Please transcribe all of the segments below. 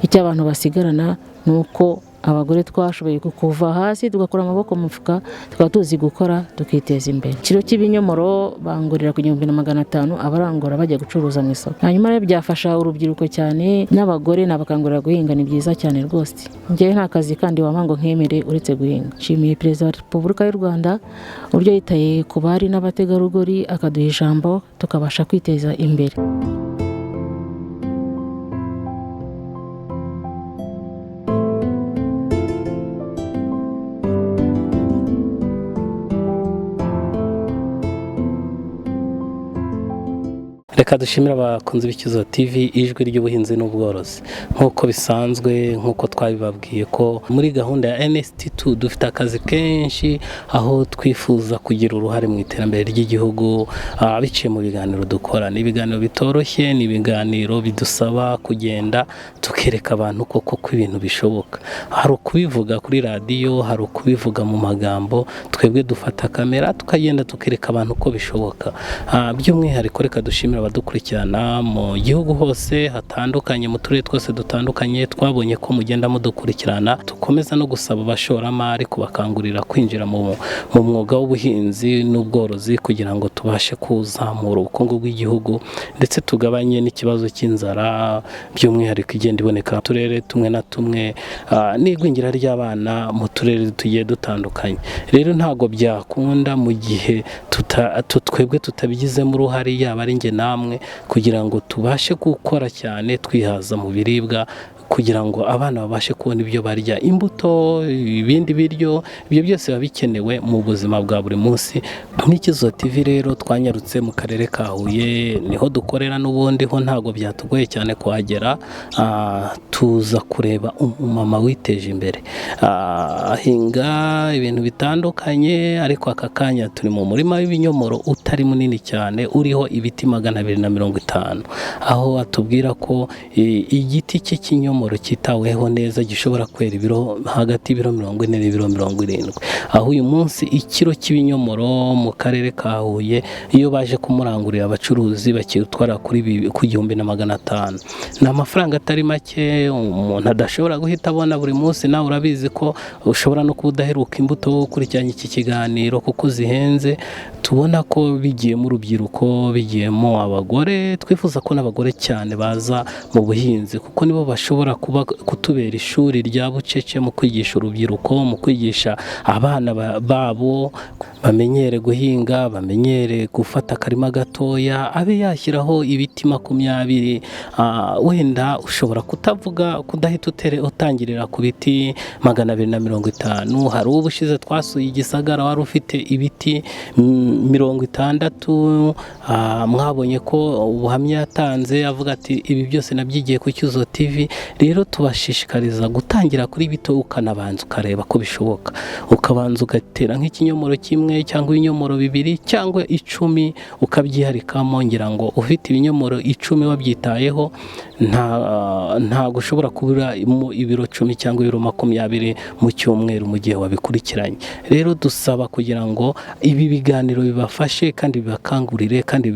icyo abantu basigarana nuko abagore twashoboye kuva hasi tugakora amaboko mu mufuka tukaba tuzi gukora tukiteza imbere. Ikiro cy'ibinyomoro bangurira ku 1500 abarangura bajya gucuruza mu isoko. Hanyuma rero byafasha urubyiruko cyane n'abagore nabakangurira guhinga, ni byiza cyane rwose. Njye nta kazi kandi wamango nkemere uretse guhinga. Nshimiye Perezida wa Repubulika y'u Rwanda uburyo yitaye ku bari n'abategarugori akaduha ijambo tukabasha kwiteza imbere. Reka dushimira abakunzi b'Icyuzuzo TV, ijwi ry'ubuhinzi n'ubworozi. Nk'uko bisanzwe, nk'uko twabibabwiye ko muri gahunda ya NST2 dufite akazi kenshi, aho twifuza kugira uruhare mu iterambere ry'igihugu biciye mu biganiro dukora. Ni ibiganiro bitoroshye, ni ibiganiro bidusaba kugenda tukereka abantu koko ibintu bishoboka. Hari ukubivuga kuri radio, hari ukubivuga mu magambo, twebwe dufata kamera tukagenda tukereka abantu ko bishoboka. By'umwihariko reka dushimira abadukurikirana mu gihugu hose hatandukanye, mu turere twose dutandukanye. Twabonye ko mugenda mudukurikirana, tukomeza no gusaba abashoramari kubakangurira kwinjira mu mwuga w'ubuhinzi n'ubworozi kugira ngo tubashe kuzamura ubukungu bw'igihugu ndetse tugabanye n'ikibazo cy'inzara by'umwihariko igenda iboneka mu turere tumwe na tumwe, n'igwingira ry'abana mu turere tugiye dutandukanye. Rero ntago byakunda mu gihe twebwe tutabigizemo uruhare, yaba ari nge namwe, kugira ngo tubashe gukora cyane twihaza mu biribwa, kugira ngo abana babashe kubona ibyo barya, imbuto, ibindi biryo, ibyo byose biba bikenewe mu buzima bwa buri munsi. Nk'icyuzuzo TV rero twanyarutse mu karere ka Huye, niho dukorera n'ubundi ho ntago byatugoye cyane kuhagera. Tuza kureba umumama witeje imbere, ahinga ibintu bitandukanye, ariko aka kanya turi mu murima w'ibinyomoro utari munini cyane, uriho ibiti 250, aho atubwira ko igiti cy'ikinyomoro cyitaweho neza gishobora kwera ibiro hagati y'ibiro 40 n'ibiro 70. Aho uyu munsi ikiro cy'ibinyomoro mu karere ka Huye iyo baje kumurangurira abacuruzi bakitwara ku 1500. Ni amafaranga atari make umuntu adashobora guhita abona buri munsi. Nawe urabizi ko ushobora no kudaheruka imbuto ukurikiranye iki kiganiro kuko zihenze. Tubona ko bigiye mu rubyiruko, bigiyemo abagore. Twifuza ko n'abagore cyane baza mu buhinzi kuko nibo bashobora kuba kutubera ishuri rya bucece mu kwigisha urubyiruko, mu kwigisha abana babo bamenyere guhinga, bamenyere gufata akarima gatoya, abe yashyiraho ibiti 20. Wenda ushobora kutavuga kudahita utangirira ku biti 250. Hari ubushize twasuye Igisagara wari ufite ibiti 60. Mwabonye ko ubuhamya yatanze avuga ati ibi byose nabyigiye ku Cyuzuzo TV. Rero tubashishikariza gutangira kuri bito, ukanabanza ukareba ko bishoboka, ukabanza ugatera nk'ikinyomoro kimwe cyangwa ibinyomoro 2 cyangwa 10 ukabyiharikamo. Ngira ngo ufite ibinyomoro 10 wabyitayeho nta gushobora kubura ibiro 10 cyangwa ibiro 20 mu cyumweru mu gihe wabikurikiranye. Rero dusaba kugira ngo ibi biganiro bibafashe kandi bibakangurire kandi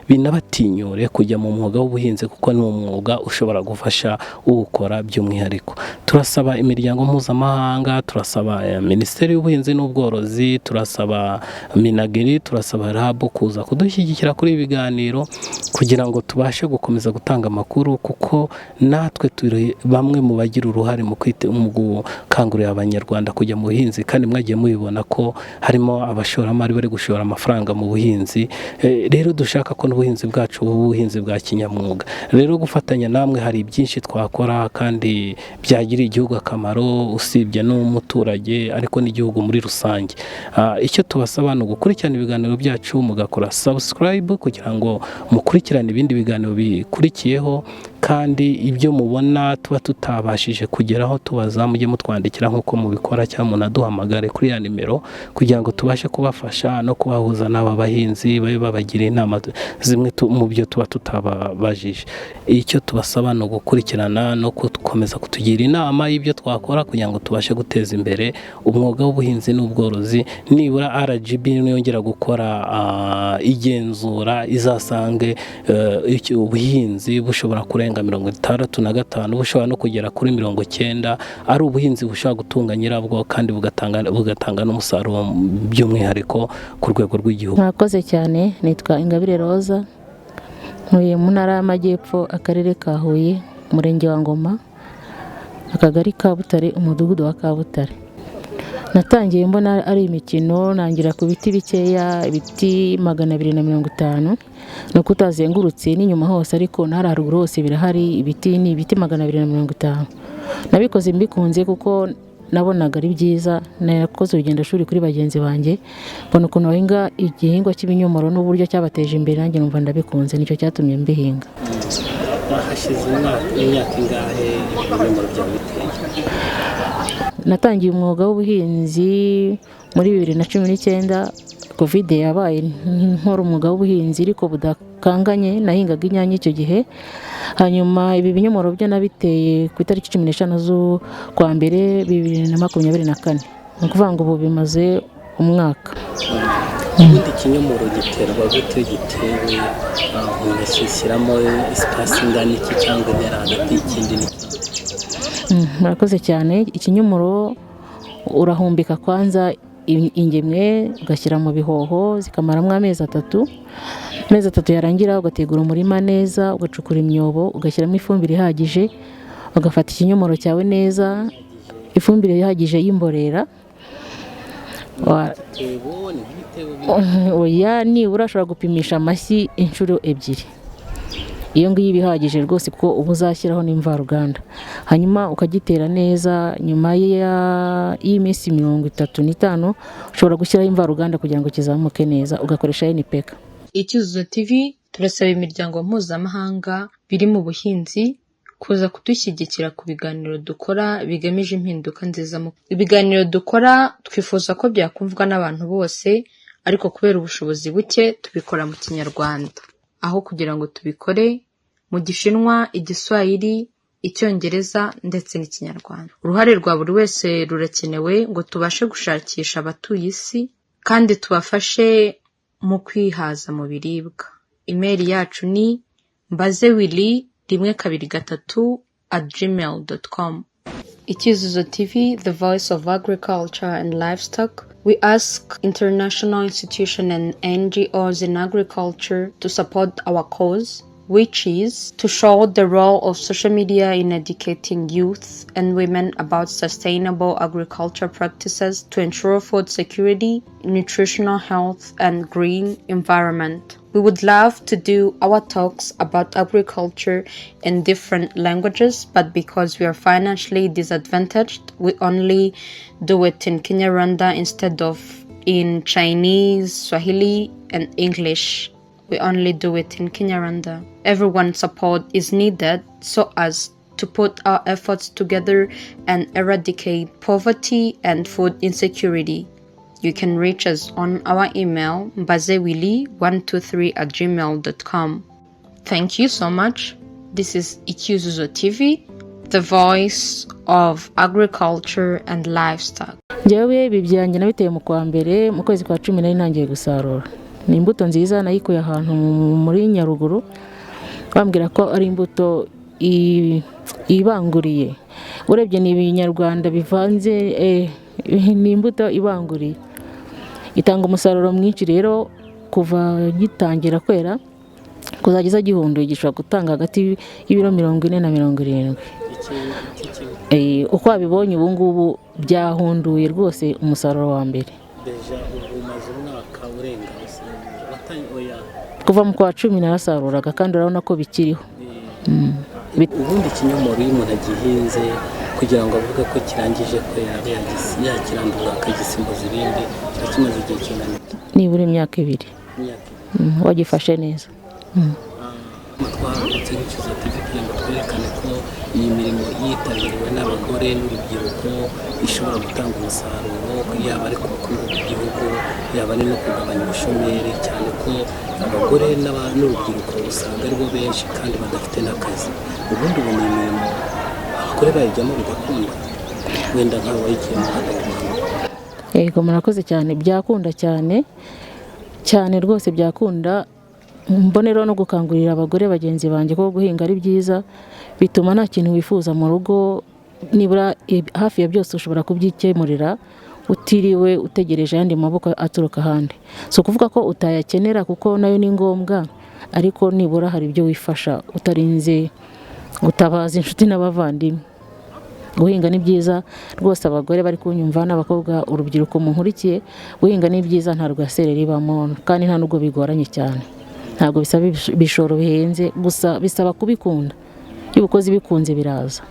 binabatinyure kujya mu mwuga w'ubuhinzi kuko ni umwuga ushobora gufasha uwukora by'umwihariko. Turasaba imiryango mpuzamahanga, turasaba Minisiteri y'Ubuhinzi n'Ubworozi, turasaba Minagiri, turasaba RAB kuza kudushyigikira kuri ibiganiro kugira ngo tubashe gukomeza gutanga amakuru, kuko natwe turi bamwe mu bagira uruhare mu gukangurira abanyarwanda kujya mu buhinzi. Kandi mwagiye mubibona ko harimo abashoramari bari gushora amafaranga mu buhinzi. Rero dushaka ko n'ubuhinzi bwacu ubuhinzi bwa kinyamwuga. Rero gufatanya namwe hari byinshi twakora kandi byagirira igihugu akamaro, usibye n'umuturage ariko n'igihugu muri rusange. Icyo tubasaba no gukurikirana ibiganiro byacu, mugakora subscribe kugira ngo mukurikirane ibindi biganiro bikurikiyeho, kandi ibyo mubona tuba tutabashije kugeraho tubaza mujye mutwandikira nk'uko mubikora, cyangwa munaduhamagare kuri ya nimero kugira ngo tubashe kubafasha no kubahuza n'aba bahinzi babe babagira inama zimwe mu byo tuba tutababajije. Icyo tubasaba no gukurikirana no gukomeza kutugira inama y'ibyo twakora kugira ngo tubashe guteza imbere umwuga w'ubuhinzi n'ubworozi. Nibura RGB niyongera gukora igenzura izasange ubuhinzi bushobora kurenga arenga 65 bushobora no kugera kuri 90, ari ubuhinzi bushobora gutunga nyirabwo kandi bugatanga n'umusaruro by'umwihariko ku rwego rw'igihugu. Mwakoze cyane. Nitwa Ingabire Roza, ntuye mu ntara y'Amajyepfo, akarere ka Huye, umurenge wa Ngoma, akagari ka Butare, umudugudu wa Kabutare. Natangiye mbona ari imikino, nangira ku biti bikeya, ibiti 250, no kutazengurutse n'inyuma hose, ariko ntara haruguru hose birahari ibiti, ni ibiti 250. Nabikoze mbikunze kuko nabonaga ari byiza. Nakoze urugendo shuri kuri bagenzi banjye, mbona ukuntu bahinga igihingwa cy'ibinyomoro n'uburyo cyabateje imbere, nanjye numva ndabikunze, nicyo cyatumye mbihinga. Hashize imyaka ingahe ibinyomoro byawe biteye? Natangiye umwuga w'ubuhinzi muri 2019. Covid yabaye nkora umwuga w'ubuhinzi ariko budakanganye, nahingaga inyanya icyo gihe. Hanyuma ibi binyomoro byo nabiteye ku itariki 15 z'ukwa mbere 2024. Ni ukuvuga ngo ubu bimaze umwaka. Ubundi ikinyomoro giterwa gute? Gitewe umuntu ashyiramo espace ingana iki cyangwa intera hagati y'ikindi n'ikindi? Murakoze cyane. Ikinyomoro urahumbika kwanza ingemwe, ugashyira mu bihoho zikamaramo amezi 3. Amezi 3 yarangira ugategura umurima neza, ugacukura imyobo, ugashyiramo ifumbire ihagije, ugafata ikinyomoro cyawe neza, ifumbire ihagije y'imborera. Oya, nibura urashobora gupimisha amashyi inshuro 2. Iyo ngiyo ibihagije rwose, kuko ubu uzashyiraho n'imvaruganda. Hanyuma ukagitera neza. Nyuma y'iminsi 35 ushobora gushyiraho imvaruganda kugira ngo kizamuke neza, ugakoresha NPK. ICYUZUZO TV turasaba imiryango mpuzamahanga biri mu buhinzi kuza kudushyigikira ku biganiro dukora bigamije impinduka nziza. Ibiganiro dukora twifuza ko byakumvwa n'abantu bose, ariko kubera ubushobozi buke tubikora mu Kinyarwanda, aho kugira ngo tubikore mu Gishinwa, Igiswahili, Icyongereza ndetse n'Ikinyarwanda. Uruhare rwa buri wese rurakenewe ngo tubashe gushakisha abatuye isi kandi tubafashe mu kwihaza mu biribwa. Email yacu ni mbazewili123@gmail.com. ICYUZUZO TV, the voice of agriculture and livestock. We ask international institutions and NGOs in agriculture to support our cause, which is to show the role of social media in educating youth and women about sustainable agriculture practices to ensure food security, nutritional health, and green environment. We would love to do our talks about agriculture in different languages, but because we are financially disadvantaged, we only do it in Kinyarwanda instead of in Chinese, Swahili, and English. We only do it in Kinyarwanda. Everyone's support is needed so as to put our efforts together and eradicate poverty and food insecurity. You can reach us on our email mbazewili123@gmail.com. Thank you so much. This is ICYUZUZO TV, the voice of agriculture and livestock. Njyewe ibi byanjye nabiteye mu kwa mbere mu kwezi kwa 10 nari nangiye gusarura. Ni imbuto nziza nayikuye ahantu muri Nyaruguru, bambwira ko ari imbuto ibanguriye. Urebye ni ibinyarwanda bivanze, ni imbuto ibanguriye, itanga umusaruro mwinshi. Rero kuva gitangira kwera kuzageza gihunduye gishobora gutanga hagati y'ibiro 40 na 70. Uko abibonye ubu ngubu byahunduye rwose umusaruro wa mbere. Kuva mu kwa 10 narasaruraga kandi urabona ko bikiriho. Ubundi ikinyomoro iyo umuntu agihinze kugira ngo avuge ko kirangije kwera yakirandura akagisimbuza ibindi, kiba kimaze igihe kingana nibura imyaka 2. Wagifashe neza. Twahagurutse ICYUZUZO TV kugira ngo twerekane ko iyi mirimo yitabiriwe n'abagore n'urubyiruko ishobora gutanga umusaruro, yaba ari ku bukungu bw'igihugu, yaba ari no kugabanya ubushomeri, cyane ko abagore n'urubyiruko usanga aribo benshi kandi badafite n'akazi. Ubundi ubu ni imirimo abagore bayijyamo bigakunda, wenda nkawe wayigiyemo hagati. Yego, murakoze cyane. Byakunda cyane rwose, byakunda mbonero no gukangurira abagore bagenzi banjye ko guhinga ari byiza, bituma nta kintu wifuza mu rugo, nibura hafi ya byose ushobora kubyikemurira utiriwe utegereje ayandi maboko aturuka ahandi. So kuvuga ko utayakenera kuko nayo ni ngombwa, ariko nibura hari ibyo wifasha utarinze gutabaza inshuti n'abavandimwe. Guhinga ni byiza rwose, abagore bari kunyumva n'abakobwa, urubyiruko munkurikiye, guhinga ni byiza, nta rwaserera ibamo kandi nta nubwo bigoranye cyane. Ntabwo bisaba ibishoro bihenze, gusa bisaba kubikunda. Iyo ubukozi bikunze biraza.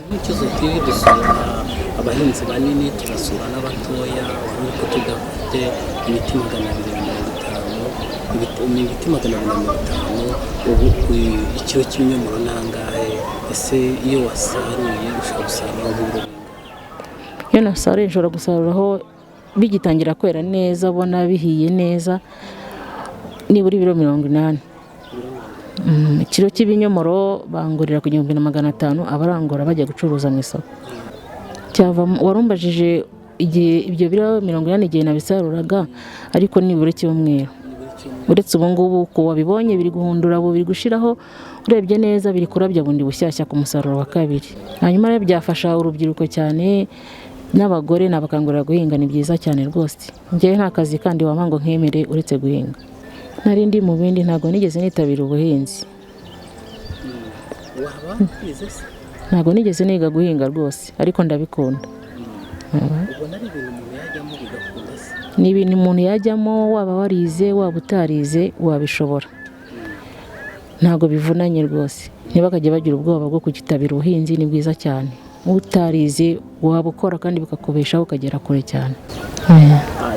Nk'icyuzo TV dusura abahinzi banini, tugasura n'abatoya, nk'uko tudafite ibiti 250, ubu ikiro cy'imyomoro nangahe? Ese iyo wasaruye ushobora gusarura nk'ibiro? Iyo nasaruye nshobora gusaruraho bigitangira kwera neza, ubona bihiye neza, nibura ibiro 80. Ikiro cy'ibinyomoro bangurira ku 1500, abarangura bajya gucuruza mu isoko. Warumbajije igihe ibyo biro 80 igihe nabisaruraga, ariko nibura cyumweru. Uretse ubu ngubu ko wabibonye biri guhundura, biri gushiraho, urebye neza biri kurabya bundi bushyashya ku musaruro wa kabiri. Hanyuma rero byafasha urubyiruko cyane n'abagore, nabakangurira guhinga, ni byiza cyane rwose. Njyewe nta kazi kandi wamango nkemere uretse guhinga. Nari ndi mu bindi, ntabwo nigeze nitabira ubuhinzi. Ntabwo nigeze niga guhinga rwose, ariko ndabikunda. Ni ibintu umuntu yajyamo, waba warize waba utarize wabishobora. Ntabwo bivunanye rwose. Ntibakajye bagira ubwoba bwo kugitabira ubuhinzi, ni bwiza cyane. Utarize waba ukora kandi bikakubeshaho ukagera kure cyane.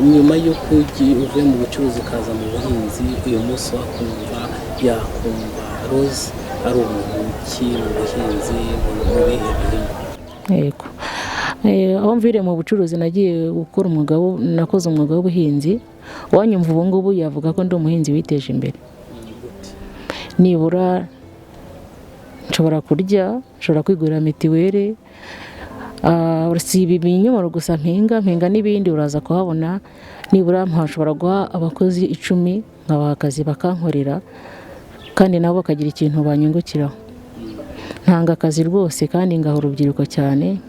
Nyuma y'uko uvuye mu bucuruzi ukaza mu buhinzi, uyu munsi wakumva Rose ari umuntu ki mu buhinzi, mu bihe bihingwa? Yego. Aho mvire mu bucuruzi nagiye gukora nakoze umwuga w'ubuhinzi. Uwanyumva ubu ngubu yavuga ko ndi umuhinzi witeje imbere. Nibura nshobora kurya, nshobora kwigurira mitiweli, si ibi binyomoro gusa mpinga n'ibindi uraza kuhabona. Nibura mpashobora guha abakozi 10 nkabaha akazi bakankorera, kandi nabo bakagira ikintu banyungukiraho. Ntanga akazi rwose kandi ngaho urubyiruko cyane,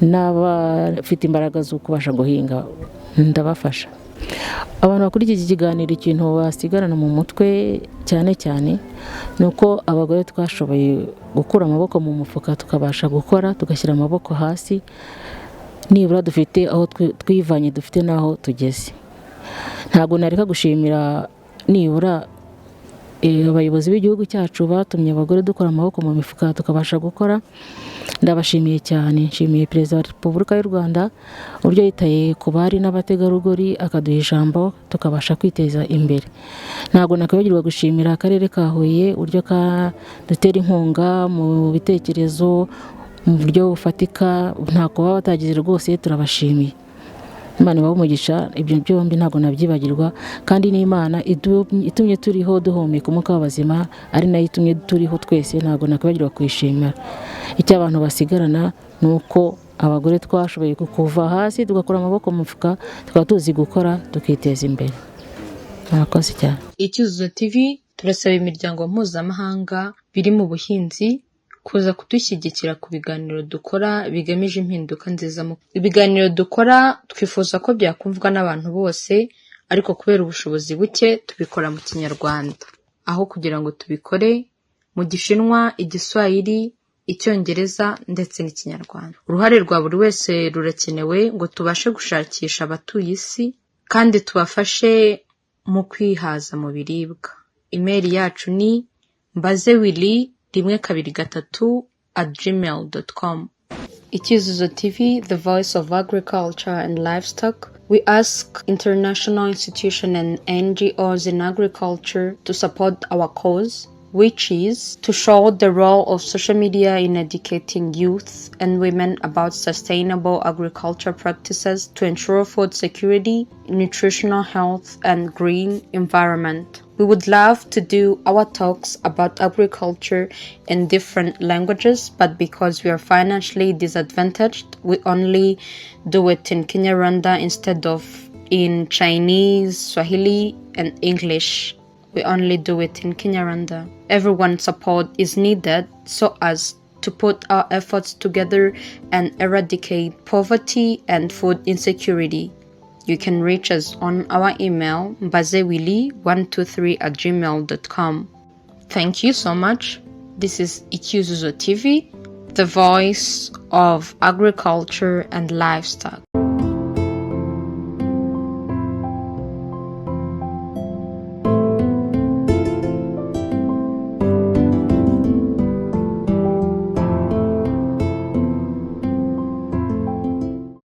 n'abafite imbaraga zo kubasha guhinga ndabafasha. Abantu bakuri iki kiganiro, ikintu basigarana mu mutwe cyane nuko abagore twashoboye gukura amaboko mu mufuka, tukabasha gukora, tugashyira amaboko hasi, nibura dufite aho twivanye, dufite naho tugeze. Ntabwo nareka gushimira nibura abayobozi b'igihugu cyacu batumye abagore dukora amaboko mu mifuka tukabasha gukora. Ndabashimiye cyane. Nshimiye Perezida wa Repubulika y'u Rwanda uburyo yitaye ku bari n'abategarugori, akaduha ijambo tukabasha kwiteza imbere. Ntabwo nakwibagirwa gushimira akarere ka Huye uburyo dutera inkunga mu bitekerezo, mu buryo bufatika. Ntako baba batagize rwose, turabashimiye. Imana ibahe umugisha. Ibyo byombi ntabwo nabyibagirwa, kandi n'Imana itumye turiho duhumeka umwuka w'abazima, ari nayo itumye turiho twese. Ntabwo nakwibagirwa kwishimira. Icyo abantu basigarana nuko abagore twashoboye kuva hasi tugakora amaboko mu mufuka, tukaba tuzi gukora tukiteza imbere. Murakoze cyane. ICYUZUZO TV turasaba imiryango mpuzamahanga biri mu buhinzi kuza kudushyigikira ku biganiro dukora bigamije impinduka nziza. Ibiganiro dukora twifuza ko byakumvwa n'abantu bose, ariko kubera ubushobozi buke tubikora mu Kinyarwanda, aho kugira ngo tubikore mu Gishinwa, Igiswahili, Icyongereza ndetse n'Ikinyarwanda. Uruhare rwa buri wese rurakenewe ngo tubashe gushakisha abatuye isi kandi tubafashe mu kwihaza mu biribwa. Email yacu ni mbazewili123@gmail.com. ICYUZUZO TV, the voice of agriculture and livestock. We ask international institutions and NGOs in agriculture to support our cause, which is to show the role of social media in educating youth and women about sustainable agriculture practices to ensure food security, nutritional health, and green environment. We would love to do our talks about agriculture in different languages, but because we are financially disadvantaged, we only do it in Kinyarwanda instead of in Chinese, Swahili, and English. We only do it in Kinyarwanda. Everyone's support is needed so as to put our efforts together and eradicate poverty and food insecurity. You can reach us on our email mbazewili123@gmail.com. Thank you so much. This is ICYUZUZO TV, the voice of agriculture and livestock.